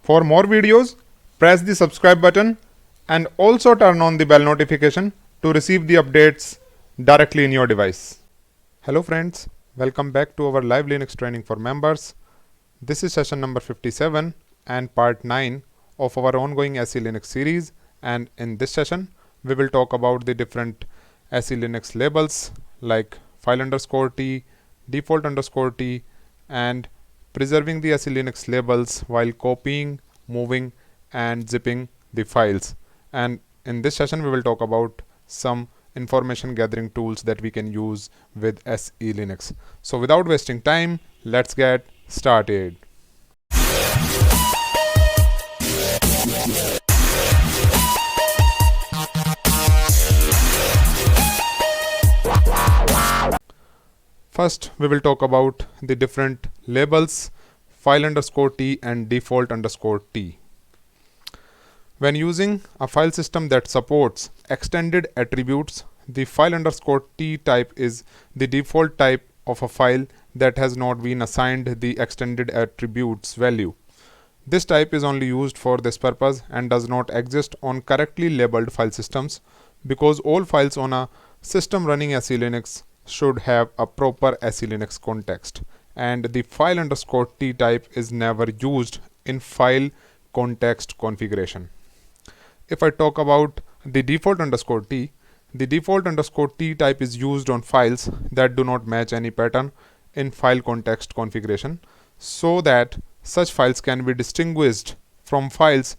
For more videos, press the subscribe button and also turn on the bell notification to receive the updates directly in your device. Hello friends, welcome back to our live Linux training for members. This is session number 57 and part 9 of our ongoing SE Linux series, and in this session we will talk about the different SE Linux labels like file underscore t, default underscore t, and preserving the SE Linux labels while copying, moving and zipping the files. And in this session we will talk about some information gathering tools that we can use with SE Linux. So without wasting time, let's get started. First, we will talk about the different labels file underscore t and default underscore t. When using a file system that supports extended attributes, the file underscore t type is the default type of a file that has not been assigned the extended attributes value. This type is only used for this purpose and does not exist on correctly labeled file systems, because all files on a system running SE Linux should have a proper SE Linux context, and the file underscore t type is never used in file context configuration. If I talk about the default underscore t, the default underscore t type is used on files that do not match any pattern in file context configuration, so that such files can be distinguished from files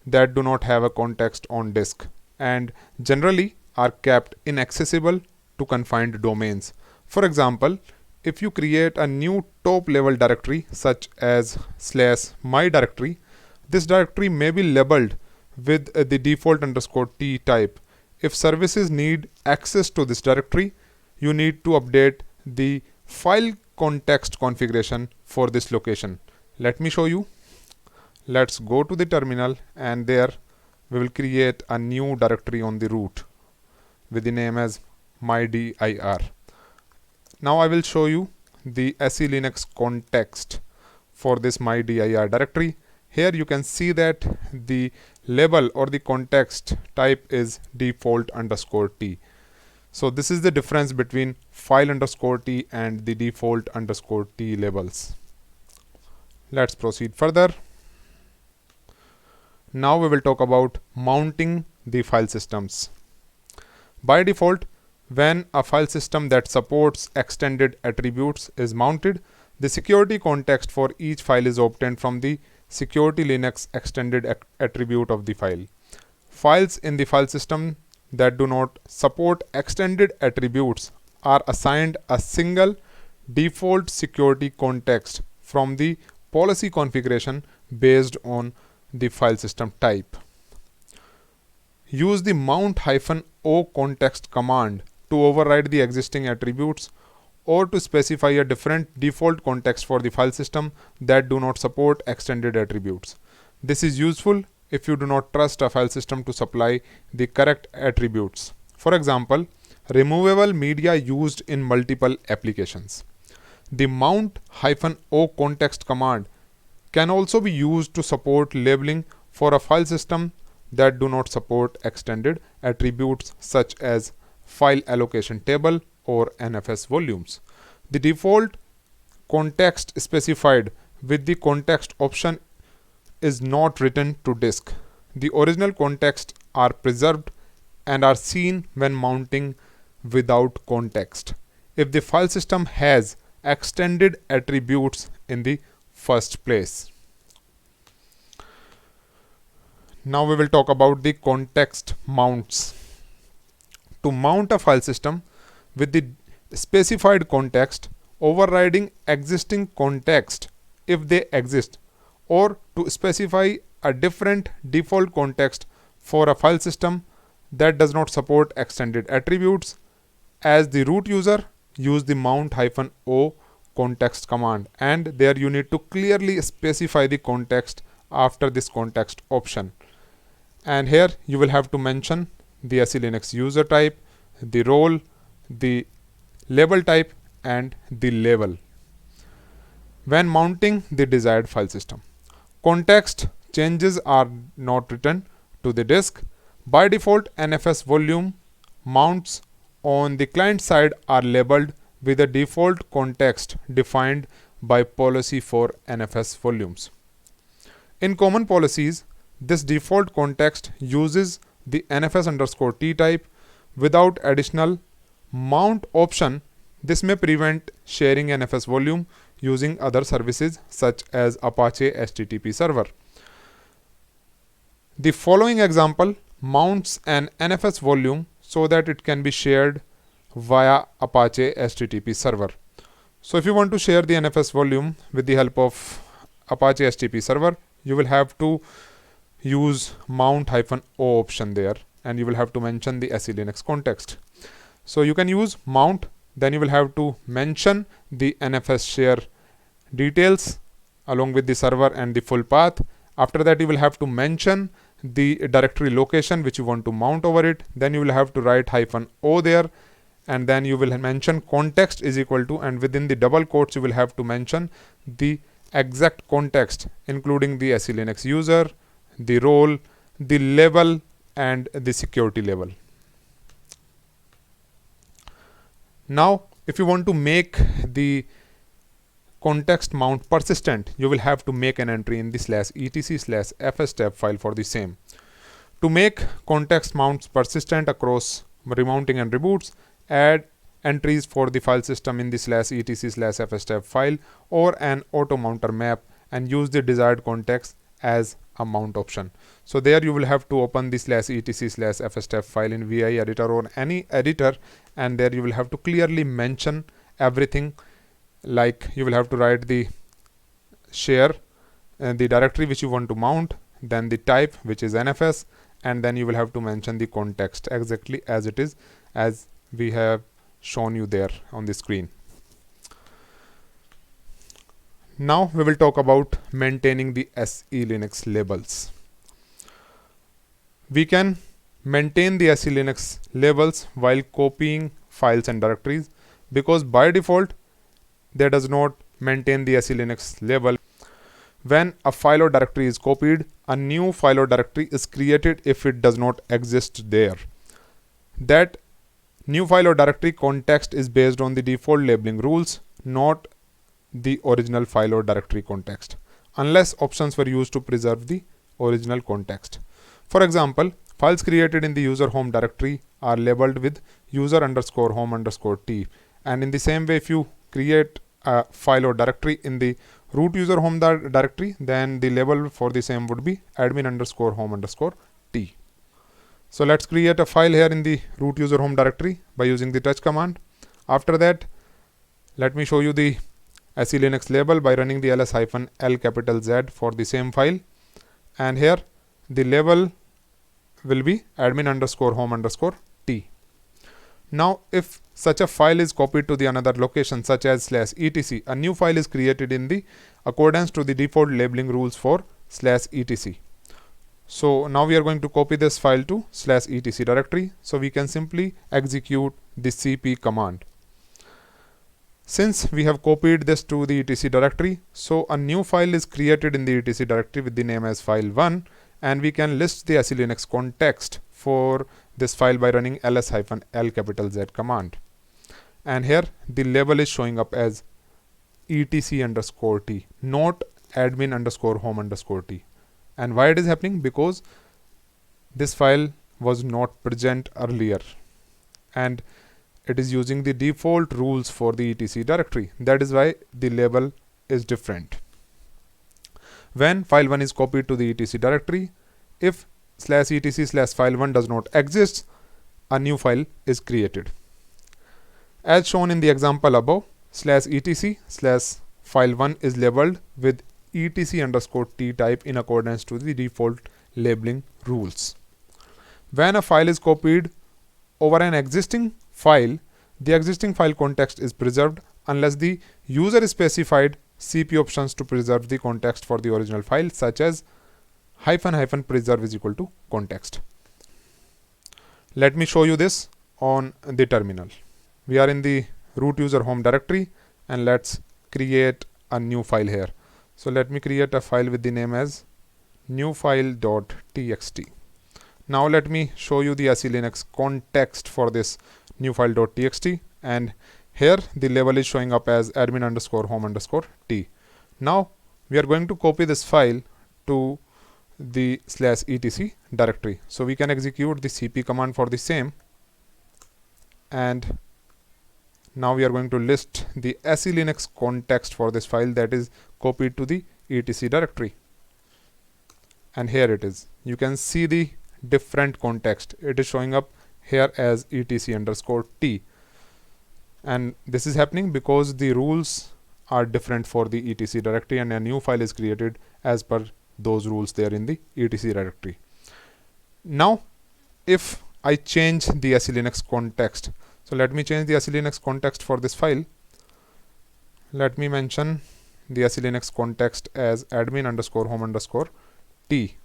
that do not have a context on disk and generally are kept inaccessible to confined domains. For example, if you create a new top level directory such as /my directory, this directory may be labeled with the default underscore t type. If services need access to this directory, you need to update the file context configuration for this location. Let me show you. Let's go to the terminal, and there we will create a new directory on the root with the name as mydir. Now I will show you the SE Linux context for this mydir directory. Here you can see that the label or the context type is default underscore t. So this is the difference between file underscore t and the default underscore t labels. Let's proceed further. Now we will talk about mounting the file systems. By default, when a file system that supports extended attributes is mounted, the security context for each file is obtained from the security Linux extended attribute of the file. Files in the file system that do not support extended attributes are assigned a single default security context from the policy configuration based on the file system type. Use the mount-o context command to override the existing attributes or to specify a different default context for the file system that do not support extended attributes. This is useful if you do not trust a file system to supply the correct attributes. For example, removable media used in multiple applications. The mount-o context command can also be used to support labeling for a file system that do not support extended attributes such as file allocation table or NFS volumes. The default context specified with the context option is not written to disk. The original contexts are preserved and are seen when mounting without context if the file system has extended attributes in the first place. Now we will talk about the context mounts. To mount a file system with the specified context, overriding existing context if they exist, or to specify a different default context for a file system that does not support extended attributes, as the root user, use the mount-o context command, and there you need to clearly specify the context after this context option. And here you will have to mention the SE Linux user type, the role, the label type and the label when mounting the desired file system. Context changes are not written to the disk. By default, NFS volume mounts on the client side are labeled with a default context defined by policy for NFS volumes. In common policies, this default context uses the NFS underscore T type without additional mount option. This may prevent sharing NFS volume using other services such as Apache HTTP server. The following example mounts an NFS volume so that it can be shared via Apache HTTP server. So if you want to share the NFS volume with the help of Apache HTTP server, you will have to use mount-o option there, and you will have to mention the SE Linux context. So you can use mount, then you will have to mention the NFS share details along with the server and the full path. After that, you will have to mention the directory location which you want to mount over it. Then you will have to write -o there, and then you will mention context is equal to, and within the double quotes you will have to mention the exact context including the SE Linux user, the role, the level, and the security level. Now, if you want to make the context mount persistent, you will have to make an entry in the /etc/fstab file for the same. To make context mounts persistent across remounting and reboots, add entries for the file system in the /etc/fstab file or an auto mounter map and use the desired context as a mount option. So there you will have to open the /etc/fstab file in VI editor or any editor, and there you will have to clearly mention everything. Like you will have to write the share and the directory which you want to mount, then the type which is NFS, and then you will have to mention the context exactly as it is, as we have shown you there on the screen. Now we will talk about maintaining the SE Linux labels. We can maintain the SE Linux labels while copying files and directories, because by default there does not maintain the SE Linux label. When a file or directory is copied, a new file or directory is created if it does not exist there. That new file or directory context is based on the default labeling rules, not the original file or directory context, unless options were used to preserve the original context. For example, files created in the user home directory are labeled with user_home_t, and in the same way, if you create a file or directory in the root user home directory, then the label for the same would be admin_home_t. So let's create a file here in the root user home directory by using the touch command. After that, let me show you the SE Linux label by running the ls-l for the same file, and here the label will be admin_home_t. Now if such a file is copied to the another location such as /etc, a new file is created in the accordance to the default labeling rules for /etc. So now we are going to copy this file to /etc directory, so we can simply execute the cp command. Since we have copied this to the etc directory, so a new file is created in the etc directory with the name as file1, and we can list the SE Linux context for this file by running ls-l command. And here the label is showing up as etc_t, not admin_home_t. And why it is happening? Because this file was not present earlier, and it is using the default rules for the etc directory. That is why the label is different. When file1 is copied to the etc directory, if /etc/file1 does not exist, a new file is created. As shown in the example above, /etc/file1 is labeled with etc_t type in accordance to the default labeling rules. When a file is copied over an existing file, the existing file context is preserved unless the user specified cp options to preserve the context for the original file, such as --preserve is equal to context. Let me show you this on the terminal. We are in the root user home directory, and let's create a new file here. So let me create a file with the name as new file.txt. Now let me show you the SE Linux context for this new file.txt, and here the label is showing up as admin underscore home underscore t. Now we are going to copy this file to the /etc directory. So we can execute the cp command for the same, and now we are going to list the SE Linux context for this file that is copied to the etc directory. And here it is. You can see the different context. It is showing up here as etc underscore t, and this is happening because the rules are different for the etc directory, and a new file is created as per those rules there in the etc directory. Now if I change the SE Linux context, so let me change the SE Linux context for this file. Let me mention the SE Linux context as admin underscore home underscore t.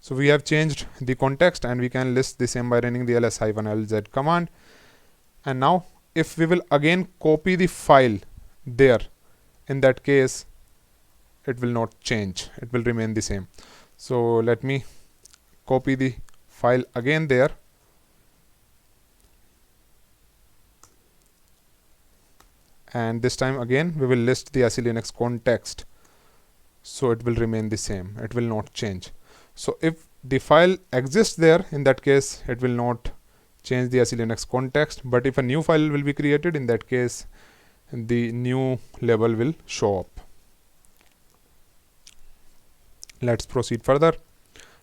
So we have changed the context, and we can list the same by running the ls-lz command. And now if we will again copy the file there, in that case it will not change, it will remain the same. So let me copy the file again there, and this time again we will list the SE Linux context, so it will remain the same, it will not change. So if the file exists there, in that case it will not change the SE Linux context, but if a new file will be created, in that case the new label will show up. Let's proceed further.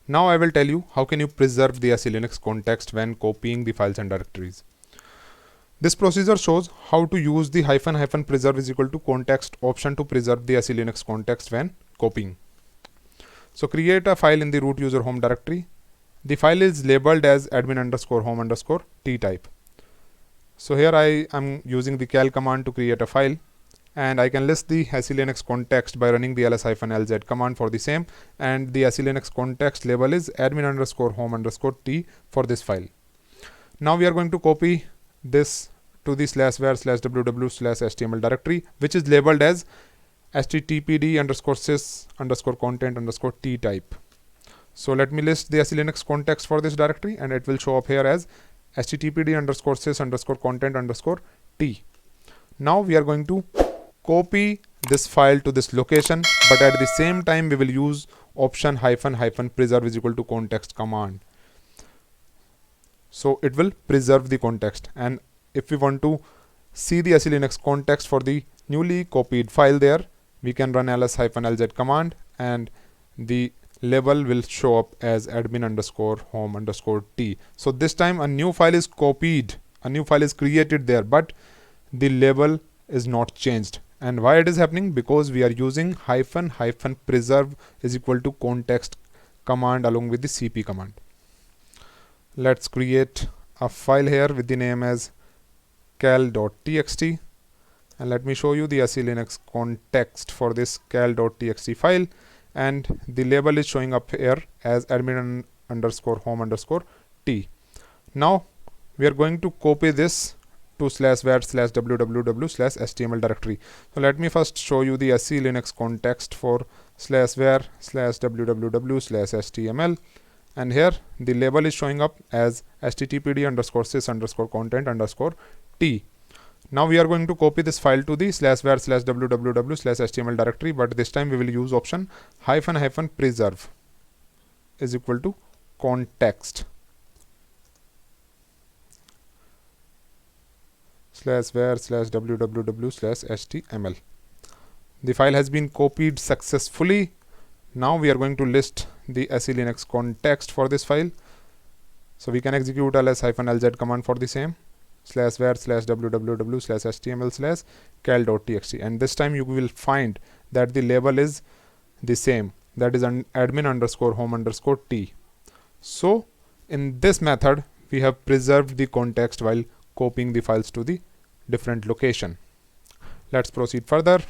Now I will tell you how can you preserve the SE Linux context when copying the files and directories. This procedure shows how to use the -- preserve is equal to context option to preserve the SE Linux context when copying. So create a file in the root user home directory. The file is labeled as admin underscore home underscore t type. So here I am using the cal command to create a file, and I can list the SE Linux context by running the ls-lz command for the same, and the SE Linux context label is admin underscore home underscore t for this file. Now we are going to copy this to the /var/ww/html directory, which is labeled as httpd underscore sys underscore content underscore t type. So let me list the SE Linux context for this directory, and it will show up here as httpd underscore sys underscore content underscore t. Now we are going to copy this file to this location, but at the same time we will use option -- preserve is equal to context command. So it will preserve the context, and if we want to see the SE Linux context for the newly copied file there, we can run ls-lz command, and the label will show up as admin underscore home underscore t. So this time a new file is copied, a new file is created there, but the label is not changed. And why it is happening? Because we are using -- preserve is equal to context command along with the cp command. Let's create a file here with the name as cal.txt, and let me show you the SE Linux context for this cal.txt file, and the label is showing up here as admin underscore home underscore t. Now we are going to copy this to /var/www/html directory. So let me first show you the SE Linux context for /var/www/html, and here the label is showing up as httpd underscore sys underscore content underscore t. Now we are going to copy this file to the /var/www/html directory, but this time we will use option -- preserve is equal to context /var/www/html. The file has been copied successfully. Now we are going to list the SE Linux context for this file. So we can execute ls-lz command for the same /var/www/html/cal.txt, and this time you will find that the label is the same, that is admin underscore home underscore t. So in this method we have preserved the context while copying the files to the different location. Let's proceed further.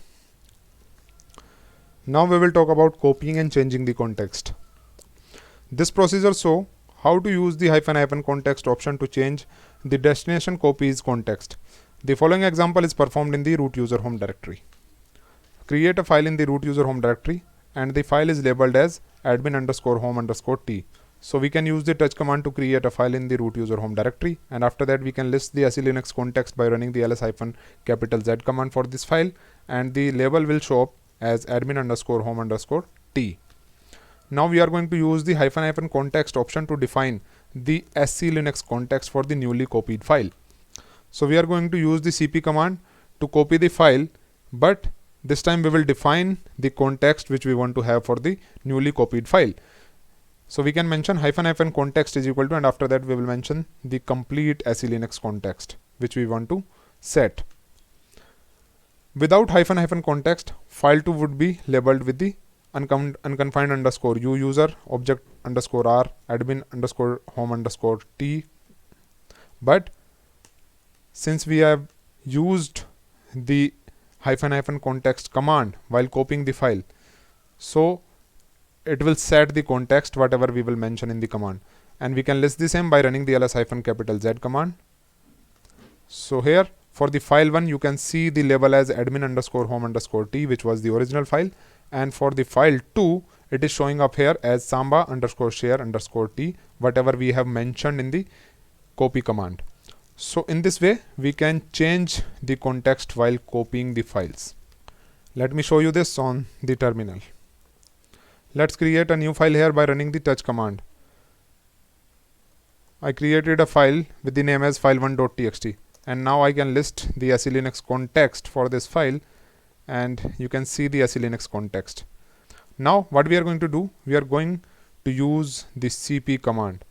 Now we will talk about copying and changing the context. This procedure shows how to use the -- context option to change the destination copy's context. The following example is performed in the root user home directory. create a file in the root user home directory, and the file is labeled as admin_home_t. So we can use the touch command to create a file in the root user home directory, and after that we can list the SELinux context by running the ls-z command for this file, and the label will show up as admin_home_t. Now we are going to use the -- context option to define the SELinux context for the newly copied file. So we are going to use the cp command to copy the file, but this time we will define the context which we want to have for the newly copied file. So we can mention -- context is equal to, and after that we will mention the complete SELinux context which we want to set. Without -- context, file2 would be labeled with the unconfined_u user object_r admin_home_t. But since we have used the -- context command while copying the file, so it will set the context whatever we will mention in the command, and we can list the same by running the ls-z command. So here for the file 1 you can see the label as admin_home_t, which was the original file, and for the file 2 it is showing up here as samba_share_t, whatever we have mentioned in the copy command. So in this way we can change the context while copying the files. Let me show you this on the terminal. Let's create a new file here by running the touch command. I created a file with the name as file1.txt, and now I can list the SELinux context for this file, and you can see the SELinux context. Now what we are going to do, we are going to use the cp command,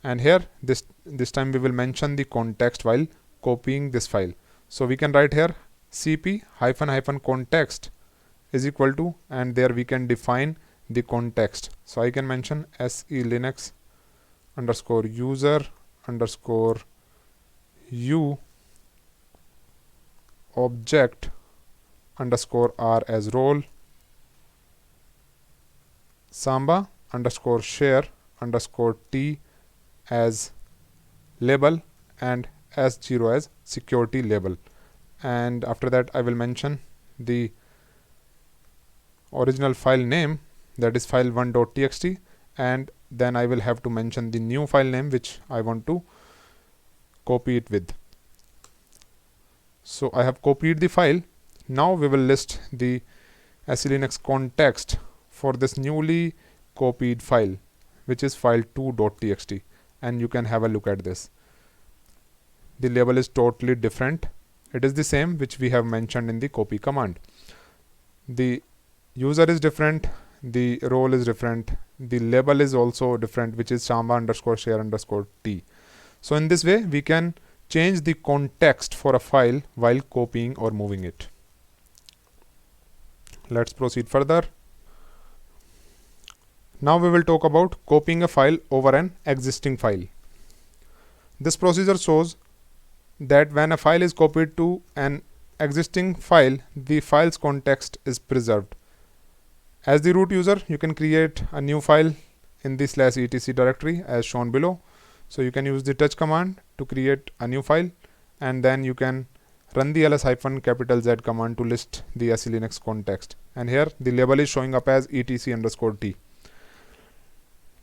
and here this time we will mention the context while copying this file. So we can write here cp -- context is equal to, and there we can define the context. So I can mention SELinux_user_u object_r as role, samba_share_t as label, and s0 as security label. And after that I will mention the original file name, that is file1.txt, and then I will have to mention the new file name which I want to copy it with. So I have copied the file. Now we will list the SELinux context for this newly copied file, which is file2.txt, and you can have a look at this. The label is totally different. It is the same which we have mentioned in the copy command. The user is different, the role is different, the label is also different, which is samba_share_t. So in this way we can change the context for a file while copying or moving it. Let's proceed further. Now we will talk about copying a file over an existing file. This procedure shows that when a file is copied to an existing file, the file's context is preserved. As the root user, you can create a new file in the /etc directory as shown below. So you can use the touch command to create a new file, and then you can run the ls-z command to list the SELinux context, and here the label is showing up as etc_t.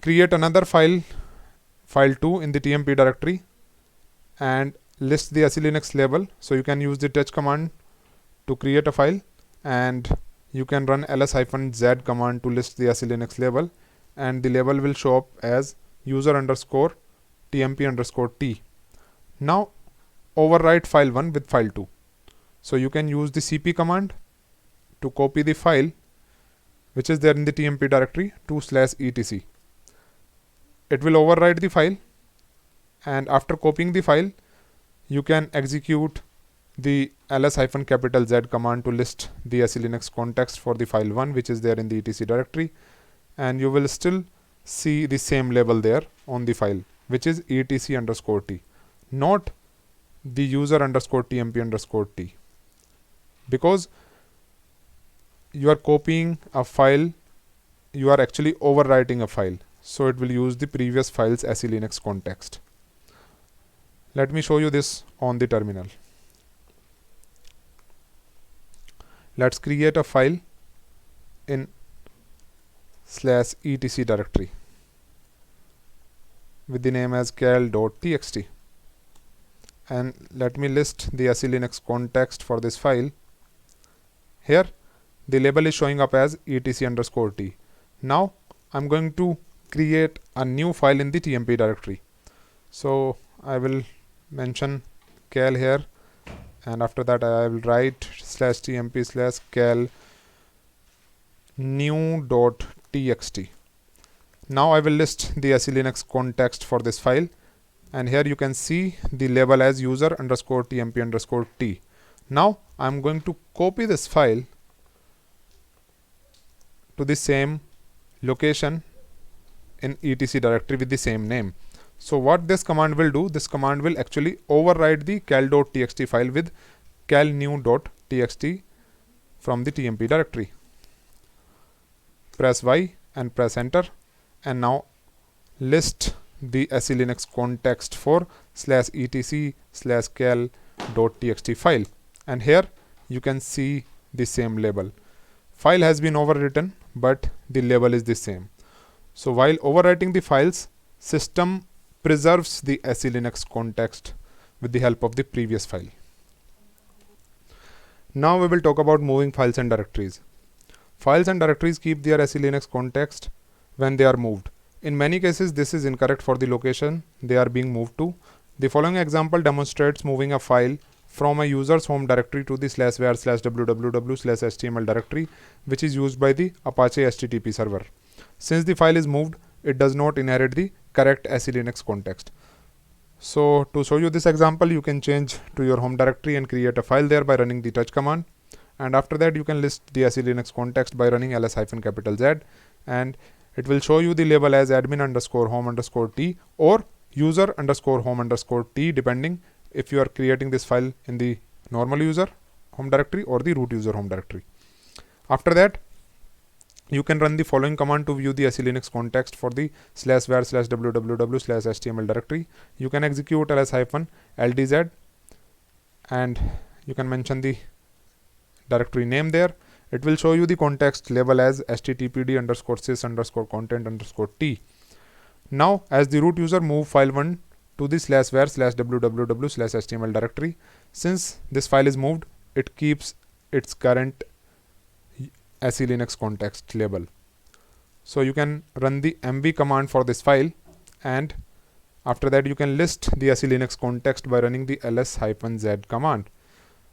Create another file, file2 in the tmp directory, and list the SELinux label. So you can use the touch command to create a file, and you can run ls-z command to list the SELinux label, and the label will show up as user_tmp_t. Now overwrite file 1 with file 2. So you can use the cp command to copy the file which is there in the tmp directory to /etc. It will overwrite the file, and after copying the file you can execute the ls-z command to list the SELinux context for the file 1 which is there in the etc directory, and you will still see the same label there on the file, which is etc_t, not the user_tmp_t, because you are copying a file, you are actually overwriting a file, so it will use the previous file's SELinux context. Let me show you this on the terminal. Let's create a file in /etc directory with the name as cal.txt, and let me list the SELinux context for this file. Here the label is showing up as etc_t. Now I'm going to create a new file in the tmp directory. So I will mention cal here, and after that I will write /tmp/cal new.txt. Now I will list the SELinux context for this file, and here you can see the label as user_tmp_t. Now I'm going to copy this file to the same location in etc directory with the same name. So what this command will do, this command will actually override the cal.txt file with calnew.txt from the tmp directory. Press Y and press enter, and now list the SELinux context for /etc/cal.txt file, and here you can see the same label. File has been overwritten, but the label is the same. So while overwriting the files, system preserves the SELinux context with the help of the previous file. Now we will talk about moving files and directories. Files and directories keep their SELinux context when they are moved. In many cases, this is incorrect for the location they are being moved to. The following example demonstrates moving a file from a user's home directory to the /var/www/html directory, which is used by the Apache HTTP server. Since the file is moved, it does not inherit the correct SELinux context. So to show you this example, you can change to your home directory and create a file there by running the touch command. And after that, you can list the SELinux context by running ls-Z, and it will show you the label as admin_home_t or user_home_t, depending if you are creating this file in the normal user home directory or the root user home directory. After that, you can run the following command to view the SELinux context for the /var/www/html directory. You can execute ls-ldz, and you can mention the directory name there. It will show you the context label as httpd_sys_content_t. Now, as the root user, move file1 to the /var/www/html directory. Since this file is moved, it keeps its current SELinux context label. So you can run the mv command for this file, and after that you can list the SELinux context by running the ls-z command.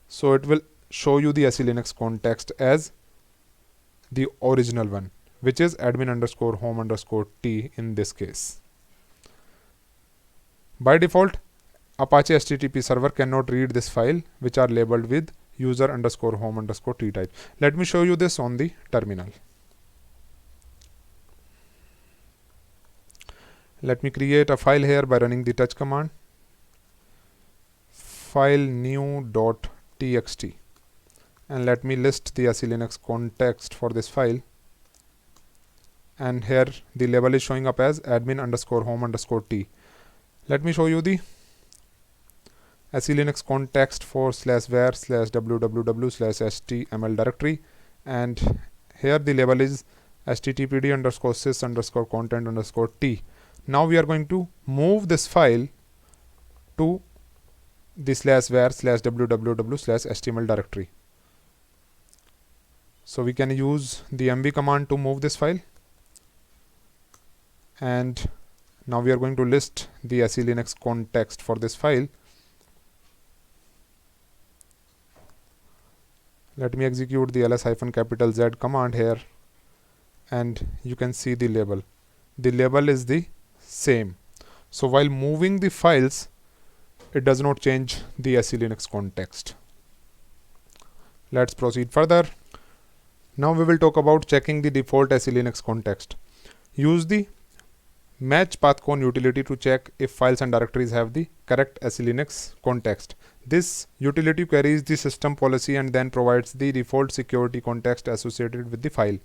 So it will show you the SELinux context as the original one, which is admin_home_t in this case. By default, Apache HTTP server cannot read this file, which are labeled with user_home_t type. Let me show you this on the terminal. Let me create a file here by running the touch command. File new.txt, and let me list the SELinux context for this file, and here the label is showing up as admin_home_t. Let me show you the SELinux context for /var/www/html directory, and here the label is httpd_sys_content_t. Now we are going to move this file to the /var/www/html directory. So we can use the mv command to move this file, and now we are going to list the SELinux context for this file. Let me execute the ls-Z command here, and you can see the label. The label is the same. So while moving the files, it does not change the SELinux context. Let's proceed further. Now we will talk about checking the default SELinux context. Use the match pathcon utility to check if files and directories have the correct SELinux context. This utility queries the system policy and then provides the default security context associated with the file.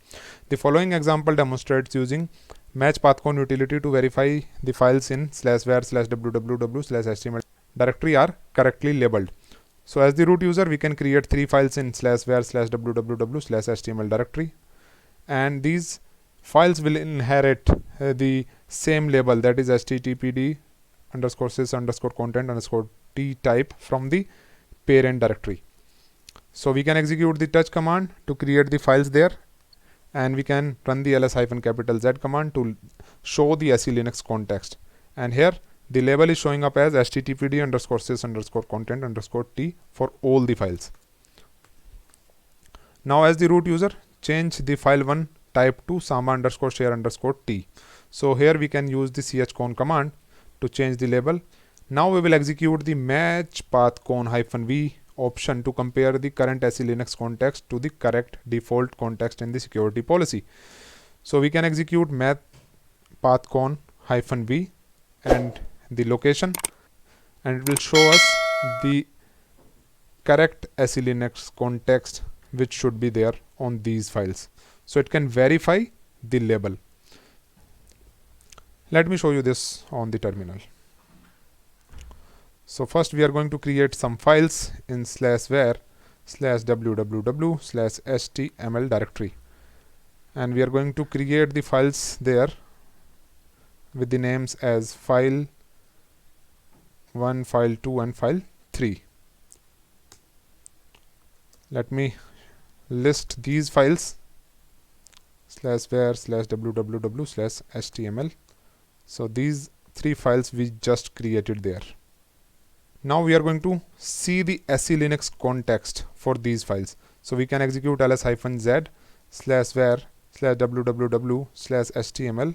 The following example demonstrates using match pathcon utility to verify the files in /var/www/html directory are correctly labeled. So as the root user, we can create 3 files in /var/www/html directory, and these files will inherit the same label, that is httpd_sys_content_t type from the parent directory. So we can execute the touch command to create the files there, and we can run the ls-z command to show the SELinux context. And here the label is showing up as httpd_sys_content_t for all the files. Now as the root user, change the file1 type to samba_share_t. So here we can use the chcon command to change the label. Now we will execute the match pathcon-v option to compare the current SELinux context to the correct default context in the security policy. So we can execute match pathcon-v and the location, and it will show us the correct SELinux context which should be there on these files. So it can verify the label. Let me show you this on the terminal. So first we are going to create some files in /var/www/html directory, and we are going to create the files there with the names as file 1, file 2 and file 3. Let me list these files /var/www/html. So these 3 files we just created there. Now we are going to see the SELinux context for these files. So we can execute ls-z/var/www/html,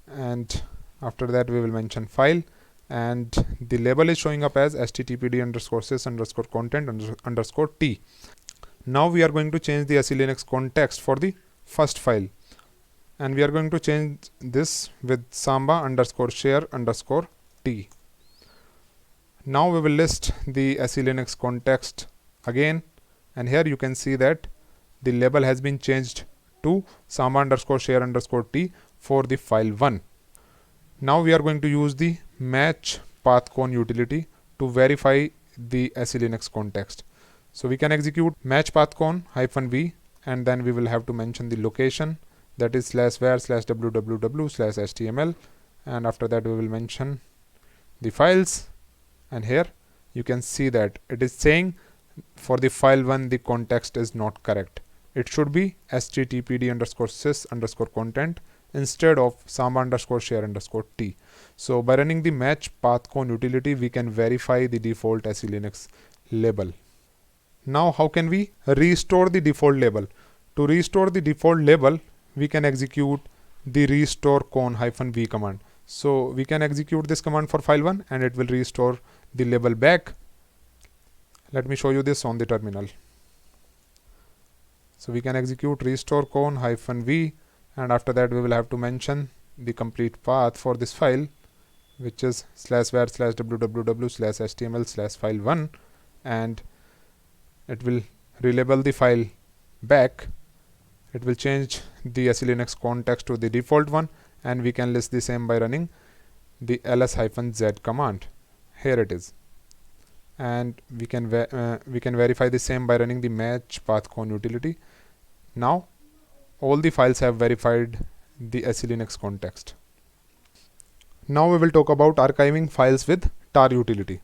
and after that we will mention file, and the label is showing up as httpd_sys_content_t. Now we are going to change the SELinux context for the first file, and we are going to change this with samba_share_t. Now we will list the SELinux context again, and here you can see that the label has been changed to samba_share_t for the file 1. Now we are going to use the match pathcon utility to verify the SELinux context. So we can execute match pathcon-v, and then we will have to mention the location, that is /var/www/html, and after that we will mention the files. And here you can see that it is saying for the file 1 the context is not correct. It should be httpd_sys_content instead of samba_share_t. So by running the match pathcon utility, we can verify the default SELinux label. Now how can we restore the default label? To restore the default label, we can execute the restore con-v command. So we can execute this command for file 1 and it will restore the label back. Let me show you this on the terminal. So we can execute restore con-v, and after that we will have to mention the complete path for this file, which is /var/www/html/file1, and it will relabel the file back. It will change the SELinux context to the default one, and we can list the same by running the ls-z command. Here it is, and we can verify the same by running the match pathcon utility. Now all the files have verified the SELinux context. Now we will talk about archiving files with tar utility.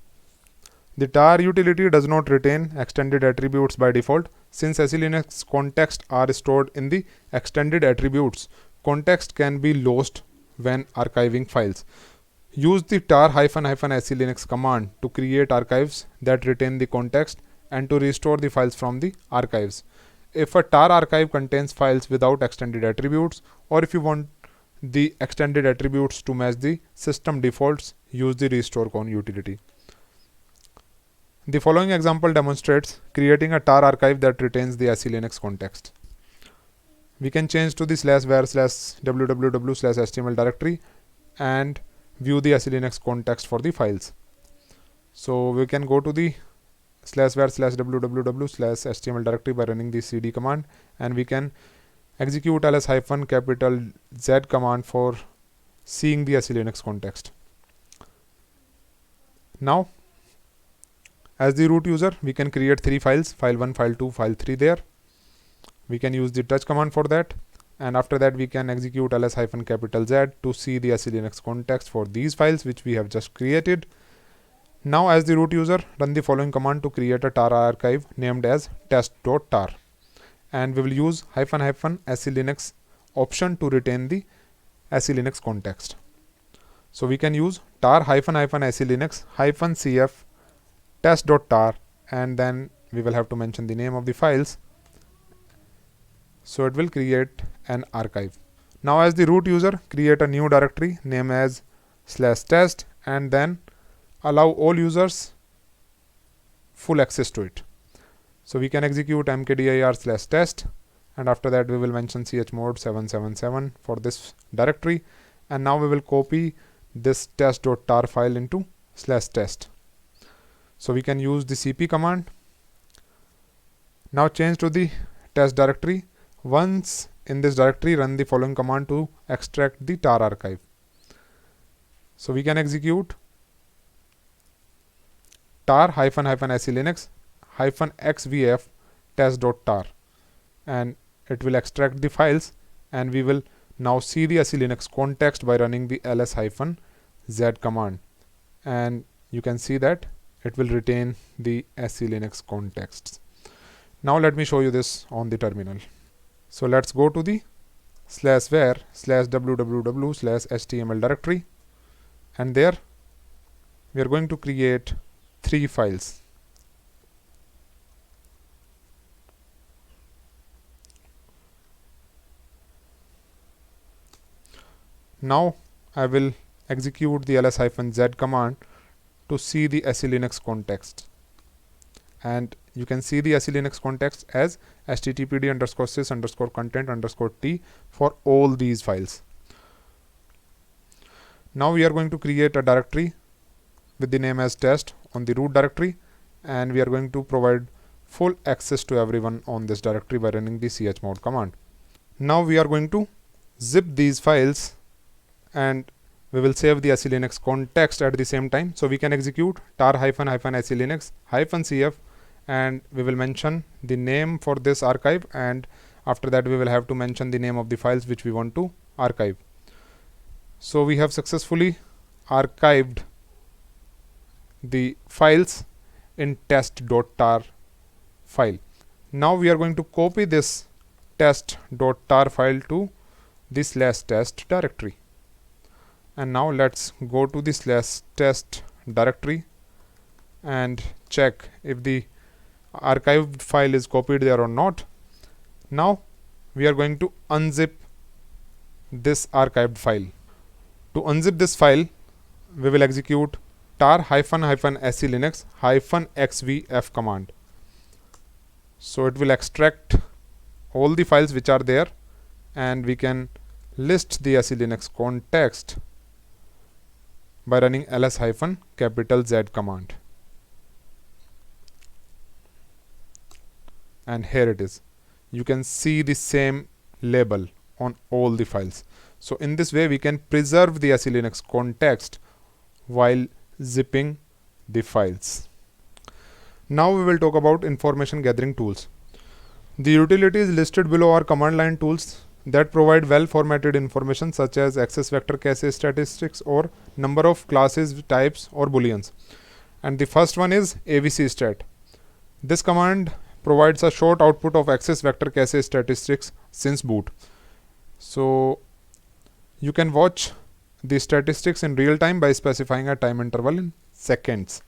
The tar utility does not retain extended attributes by default. Since SELinux context are stored in the extended attributes, context can be lost when archiving files. Use the tar-SELinux command to create archives that retain the context and to restore the files from the archives. If a tar archive contains files without extended attributes, or if you want the extended attributes to match the system defaults, use the restore con utility. The following example demonstrates creating a tar archive that retains the SELinux context. We can change to the /var/www/html directory and view the SELinux context for the files. So we can go to the /var/www/html directory by running the cd command, and we can execute ls-Z command for seeing the SELinux context. Now As the root user, we can create 3 files, file 1, file 2, file 3 there. We can use the touch command for that. And after that, we can execute ls-Z to see the SE Linux context for these files which we have just created. Now as the root user, run the following command to create a tar archive named as test.tar. And we will use --SE Linux option to retain the SE Linux context. So we can use tar --SE Linux -cf test.tar, and then we will have to mention the name of the files. So it will create an archive. Now as the root user, create a new directory named as /test and then allow all users full access to it. So we can execute mkdir/test, and after that we will mention chmod 777 for this directory, and now we will copy this test.tar file into /test. So we can use the cp command. Now change to the test directory. Once in this directory, run the following command to extract the tar archive. So we can execute tar --SE Linux -xvf test.tar, and it will extract the files, and we will now see the SE Linux context by running the ls-Z command, and you can see that it will retain the SE Linux contexts. Now let me show you this on the terminal. So let's go to the /var/www/html directory, and there we are going to create 3 files. Now I will execute the ls-Z command to see the SE Linux context, and you can see the SE Linux context as httpd_sys_content_t for all these files. Now we are going to create a directory with the name as test on the root directory, and we are going to provide full access to everyone on this directory by running the chmod command. Now we are going to zip these files, and we will save the SE Linux context at the same time. So we can execute tar --SE Linux -cf, and we will mention the name for this archive, and after that we will have to mention the name of the files which we want to archive. So we have successfully archived the files in test.tar file. Now we are going to copy this test.tar file to the /test directory, and now let's go to the /test directory and check if the archived file is copied there or not. Now we are going to unzip this archived file. To unzip this file, we will execute tar --SE Linux -xvf command. So it will extract all the files which are there, and we can list the SE Linux context by running ls-Z command. And here it is. You can see the same label on all the files. So in this way we can preserve the SE Linux context while zipping the files. Now we will talk about information gathering tools. The utilities listed below are command line tools that provide well formatted information such as access vector cache statistics or number of classes, types or booleans. And the first one is avcstat. This command provides a short output of access vector cache statistics since boot. So you can watch the statistics in real time by specifying a time interval in seconds.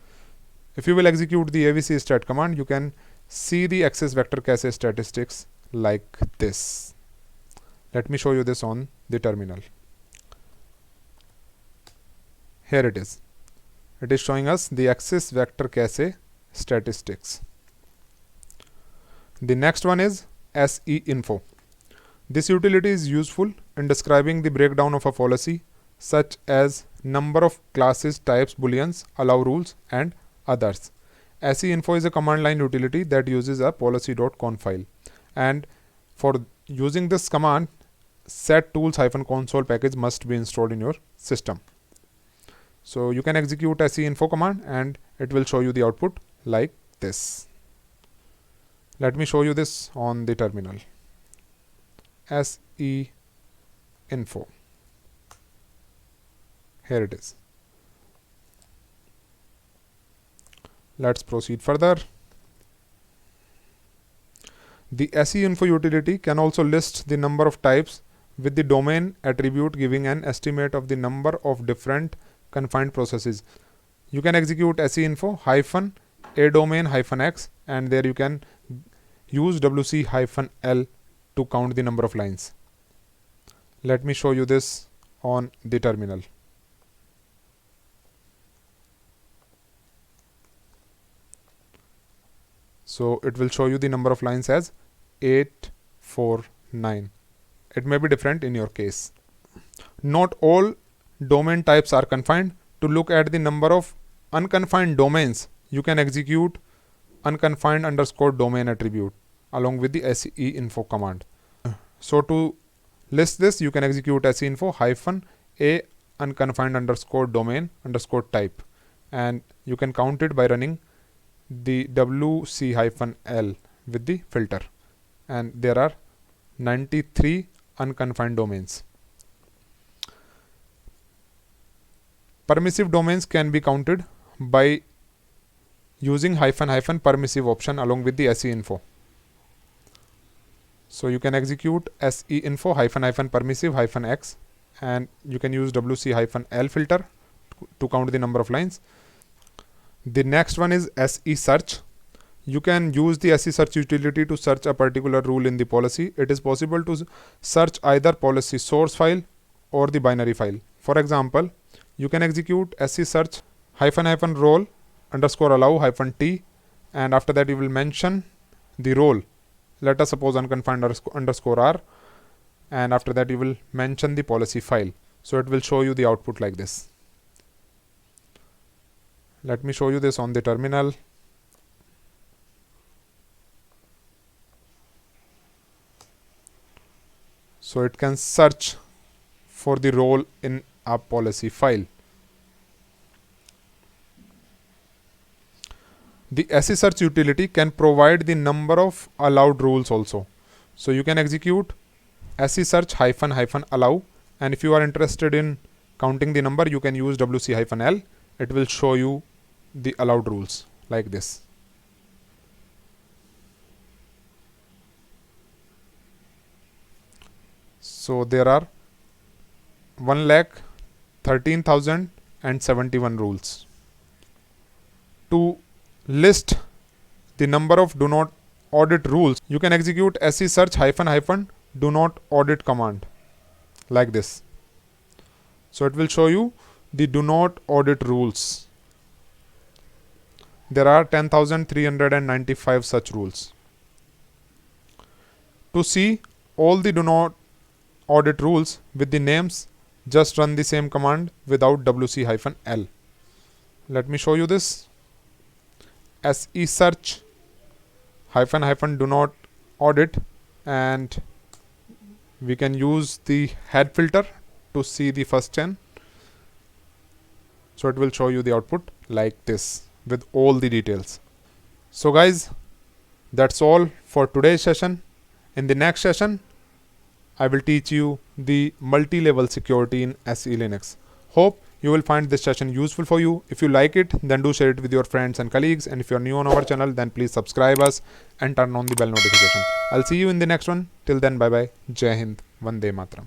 If you will execute the avcstat command, you can see the access vector cache statistics like this. Let me show you this on the terminal. Here it is. It is showing us the access vector cache statistics. The next one is SE-info. This utility is useful in describing the breakdown of a policy such as number of classes, types, booleans, allow rules and others. SE-info is a command line utility that uses a policy.conf file, and for using this command, set tools-console package must be installed in your system. So you can execute SE-info command and it will show you the output like this. Let me show you this on the terminal. SE info. Here it is. Let's proceed further. The SE info utility can also list the number of types with the domain attribute, giving an estimate of the number of different confined processes. You can execute SE info hyphen a domain hyphen x, and there you can use WC hyphen L to count the number of lines. Let me show you this on the terminal. So it will show you the number of lines as 849. It may be different in your case. Not all domain types are confined. To look at the number of unconfined domains, you can execute unconfined underscore domain attribute along with the SE info command. So to list this, you can execute SE info hyphen a unconfined underscore domain underscore type, and you can count it by running the WC hyphen L with the filter, and there are 93 unconfined domains. Permissive domains can be counted by using hyphen hyphen permissive option along with the SE info. So you can execute SE info hyphen hyphen permissive hyphen x, and you can use WC hyphen L filter to count the number of lines. The next one is SE search. You can use the SE search utility to search a particular rule in the policy. It is possible to search either policy source file or the binary file. For example, you can execute SE search hyphen hyphen role underscore allow hyphen t, and after that you will mention the role. Let us suppose unconfined underscore r, and after that you will mention the policy file. So it will show you the output like this. Let me show you this on the terminal. So it can search for the role in a policy file. The SE search utility can provide the number of allowed rules also. So you can execute SE search hyphen hyphen allow, and if you are interested in counting the number, you can use WC hyphen L. It will show you the allowed rules like this. So there are 1,13,071 rules. To list the number of do not audit rules, you can execute SE search hyphen hyphen do not audit command like this. So it will show you the do not audit rules. There are 10,395 such rules. To see all the do not audit rules with the names, just run the same command without WC hyphen L. Let me show you this. SE search hyphen hyphen do not audit, and we can use the head filter to see the first 10. So it will show you the output like this with all the details. So guys, that's all for today's session. In the next session, I will teach you the multi-level security in SE Linux. Hope you will find this session useful for you. If you like it, then do share it with your friends and colleagues. And if you are new on our channel, then please subscribe us and turn on the bell notification. I'll see you in the next one. Till then, bye bye. Jai Hind. Vande Mataram.